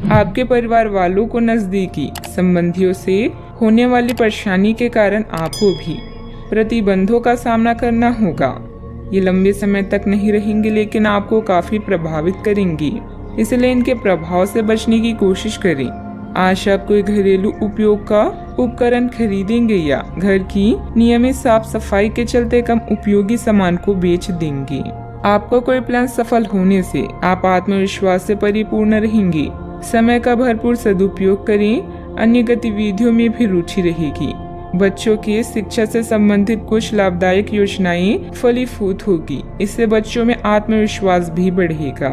आपके परिवार वालों को नजदीकी संबंधियों से होने वाली परेशानी के कारण आपको भी प्रतिबंधों का सामना करना होगा। ये लंबे समय तक नहीं रहेंगे, लेकिन आपको काफी प्रभावित करेंगी, इसलिए इनके प्रभाव से बचने की कोशिश करें। आज आप कोई घरेलू उपयोग का उपकरण खरीदेंगे या घर की नियमित साफ सफाई के चलते कम उपयोगी सामान को बेच देंगे। आपका कोई प्लान सफल होने से आप आत्मविश्वास से परिपूर्ण रहेंगे। समय का भरपूर सदुपयोग करें, अन्य गतिविधियों में भी रुचि रहेगी। बच्चों की शिक्षा से संबंधित कुछ लाभदायक योजनाएं फलीभूत होगी, इससे बच्चों में आत्मविश्वास भी बढ़ेगा।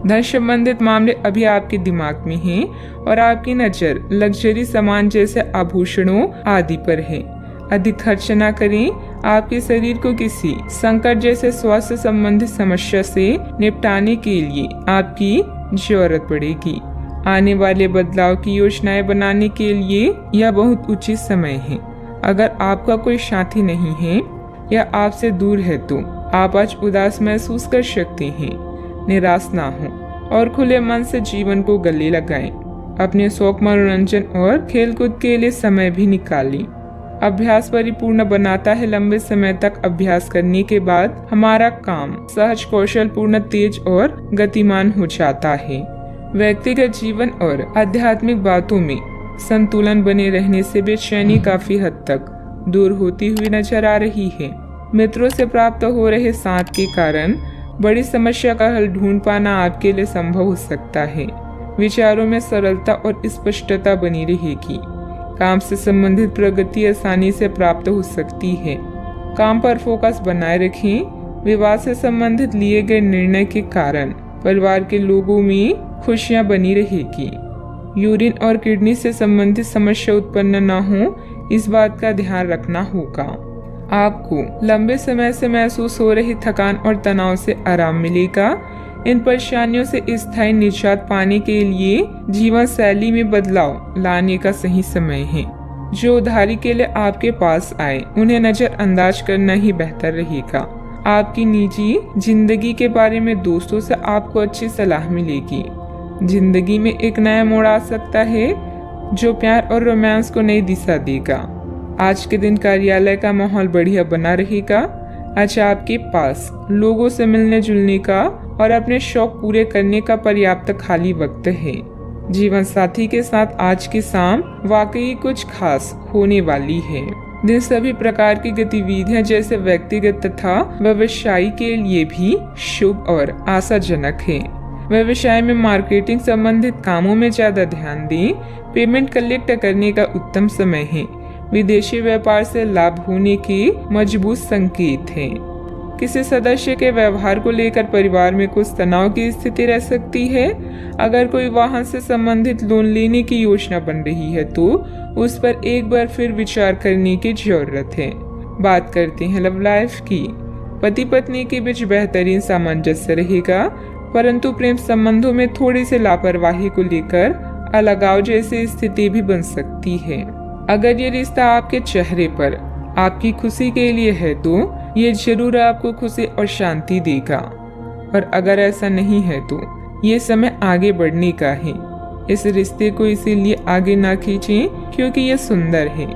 धन संबंधित मामले अभी आपके दिमाग में हैं और आपकी नजर लग्जरी सामान जैसे आभूषणों आदि पर है। अधिक खर्च न करें। आपके शरीर को किसी संकट जैसे स्वास्थ्य संबंधित समस्या से निपटाने के लिए आपकी जरूरत पड़ेगी। आने वाले बदलाव की योजनाएं बनाने के लिए यह बहुत उचित समय है। अगर आपका कोई साथी नहीं है या आपसे दूर है तो आप आज उदास महसूस कर सकते हैं। निराश ना हो और खुले मन से जीवन को गले लगाएं। अपने शौक, मनोरंजन और खेलकूद के लिए समय भी निकालें। अभ्यास परिपूर्ण बनाता है। लंबे समय तक अभ्यास करने के बाद हमारा काम सहज, कौशल पूर्ण, तेज और गतिमान हो जाता है। व्यक्तिगत जीवन और आध्यात्मिक बातों में संतुलन बने रहने से बेचैनी काफी हद तक दूर होती हुई नजर आ रही है। मित्रों से प्राप्त हो रहे साथ के कारण बड़ी समस्या का हल ढूंढ पाना आपके लिए संभव हो सकता है। विचारों में सरलता और स्पष्टता बनी रहेगी। काम से संबंधित प्रगति आसानी से प्राप्त हो सकती है। काम पर फोकस बनाए रखें। विवाह से संबंधित लिए गए निर्णय के कारण परिवार के लोगों में खुशियां बनी रहेगी। यूरिन और किडनी से संबंधित समस्या उत्पन्न न हो, इस बात का ध्यान रखना होगा। आपको लंबे समय से महसूस हो रही थकान और तनाव से आराम मिलेगा। इन परेशानियों से स्थायी निजात पाने के लिए जीवन शैली में बदलाव लाने का सही समय है। जो उधारी के लिए आपके पास आए उन्हें नजरअंदाज करना ही बेहतर रहेगा। आपकी निजी जिंदगी के बारे में दोस्तों से आपको अच्छी सलाह मिलेगी। जिंदगी में एक नया मोड़ आ सकता है जो प्यार और रोमांस को नई दिशा देगा। आज के दिन कार्यालय का माहौल बढ़िया बना रहेगा। आज आपके पास लोगों से मिलने जुलने का और अपने शौक पूरे करने का पर्याप्त खाली वक्त है। जीवन साथी के साथ आज की शाम वाकई कुछ खास होने वाली है। दिन सभी प्रकार की गतिविधियां जैसे व्यक्तिगत तथा व्यवसायी के लिए भी शुभ और आशाजनक है। व्यवसाय में मार्केटिंग संबंधित कामों में ज्यादा ध्यान दें। पेमेंट कलेक्ट करने का उत्तम समय है। विदेशी व्यापार से लाभ होने के मजबूत संकेत हैं। किसी सदस्य के व्यवहार को लेकर परिवार में कुछ तनाव की स्थिति रह सकती है। अगर कोई वाहन से संबंधित लोन लेने की योजना बन रही है तो उस पर एक बार फिर विचार करने की जरूरत है। बात करते हैं लव लाइफ की। पति पत्नी के बीच बेहतरीन सामंजस्य रहेगा, परंतु प्रेम संबंधों में थोड़ी सी लापरवाही को लेकर अलगाव जैसी स्थिति भी बन सकती है। अगर ये रिश्ता आपके चेहरे पर आपकी खुशी के लिए है तो ये जरूर आपको खुशी और शांति देगा, और अगर ऐसा नहीं है तो ये समय आगे बढ़ने का है। इस रिश्ते को इसीलिए आगे ना खींचें क्योंकि ये सुंदर है।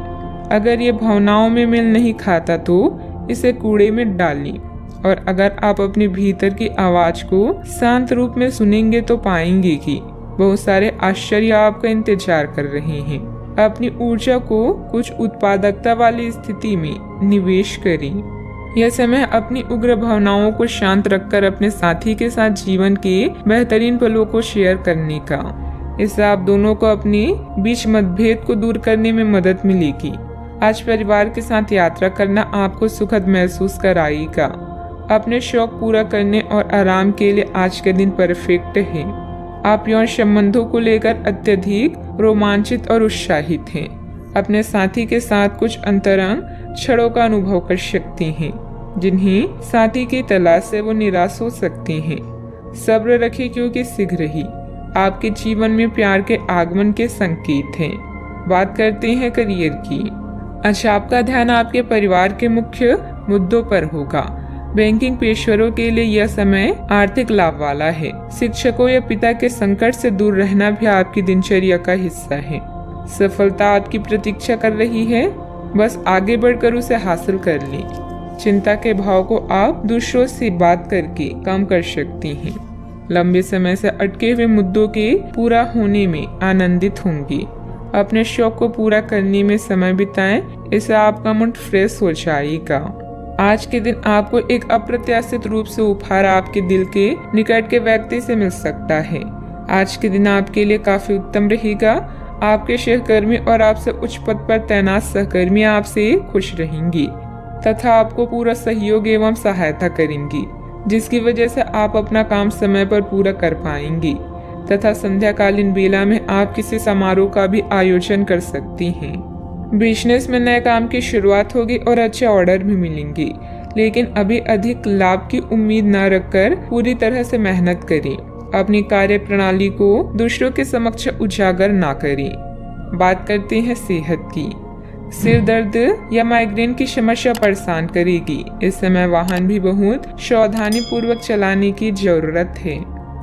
अगर ये भावनाओं में मेल नहीं खाता तो इसे कूड़े में डालें, और अगर आप अपने भीतर की आवाज को शांत रूप में सुनेंगे तो पाएंगे कि बहुत सारे आश्चर्य आपका इंतजार कर रहे हैं। अपनी ऊर्जा को कुछ उत्पादकता वाली स्थिति में निवेश करें। यह समय अपनी उग्र भावनाओं को शांत रखकर अपने साथी के साथ जीवन के बेहतरीन पलों को शेयर करने का। इससे आप दोनों को अपने बीच मतभेद को दूर करने में मदद मिलेगी। आज परिवार के साथ यात्रा करना आपको सुखद महसूस कराएगा। अपने शौक पूरा करने और आराम के लिए आज के दिन परफेक्ट है। आप यौन संबंधों को लेकर अत्यधिक रोमांचित और उत्साहित हैं। अपने साथी के साथ कुछ अंतरंग क्षणों का अनुभव कर सकते हैं, जिन्हें साथी की तलाश से वो निराश हो सकते हैं। सब्र रखें क्योंकि शीघ्र ही आपके जीवन में प्यार के आगमन के संकेत हैं। बात करते हैं करियर की। आज आपका ध्यान आपके परिवार के मुख्य मुद्दों पर होगा। बैंकिंग पेशेवरों के लिए यह समय आर्थिक लाभ वाला है। शिक्षकों या पिता के संकट से दूर रहना भी आपकी दिनचर्या का हिस्सा है। सफलता आपकी प्रतीक्षा कर रही है, बस आगे बढ़कर उसे हासिल कर ली। चिंता के भाव को आप दूसरों से बात करके कम कर सकती हैं। लंबे समय से अटके हुए मुद्दों के पूरा होने में आनंदित होंगी। अपने शौक को पूरा करने में समय बिताएं, इससे आपका मूड फ्रेश हो जाएगा। आज के दिन आपको एक अप्रत्याशित रूप से उपहार आपके दिल के निकट के व्यक्ति से मिल सकता है। आज के दिन आपके लिए काफी उत्तम रहेगा। आपके सहकर्मी और आपसे उच्च पद पर तैनात सहकर्मी आपसे खुश रहेंगी तथा आपको पूरा सहयोग एवं सहायता करेंगी, जिसकी वजह से आप अपना काम समय पर पूरा कर पाएंगी तथा संध्याकालीन बेला में आप किसी समारोह का भी आयोजन कर सकती हैं। बिजनेस में नए काम की शुरुआत होगी और अच्छे ऑर्डर भी मिलेंगे, लेकिन अभी अधिक लाभ की उम्मीद न रखकर पूरी तरह से मेहनत करें। अपनी कार्य प्रणाली को दूसरों के समक्ष उजागर ना करें। बात करते हैं सेहत की। सिर दर्द या माइग्रेन की समस्या परेशान करेगी। इस समय वाहन भी बहुत सावधानी पूर्वक चलाने की जरूरत है।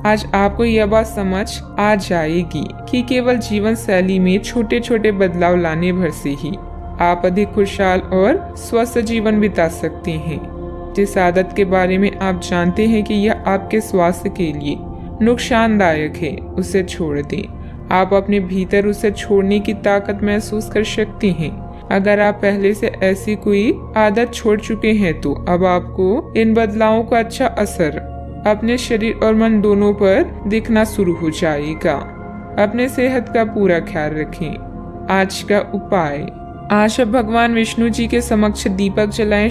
आज आपको यह बात समझ आ जाएगी कि केवल जीवन शैली में छोटे छोटे बदलाव लाने भर से ही आप अधिक खुशहाल और स्वस्थ जीवन बिता सकते हैं। जिस आदत के बारे में आप जानते हैं कि यह आपके स्वास्थ्य के लिए नुकसानदायक है, उसे छोड़ दें। आप अपने भीतर उसे छोड़ने की ताकत महसूस कर सकते हैं। अगर आप पहले से ऐसी कोई आदत छोड़ चुके हैं तो अब आपको इन बदलावों का अच्छा असर अपने शरीर और मन दोनों पर दिखना शुरू हो जाएगा। अपने सेहत का पूरा ख्याल रखें। आज का उपाय, आज आप भगवान विष्णु जी के समक्ष दीपक जलाएं।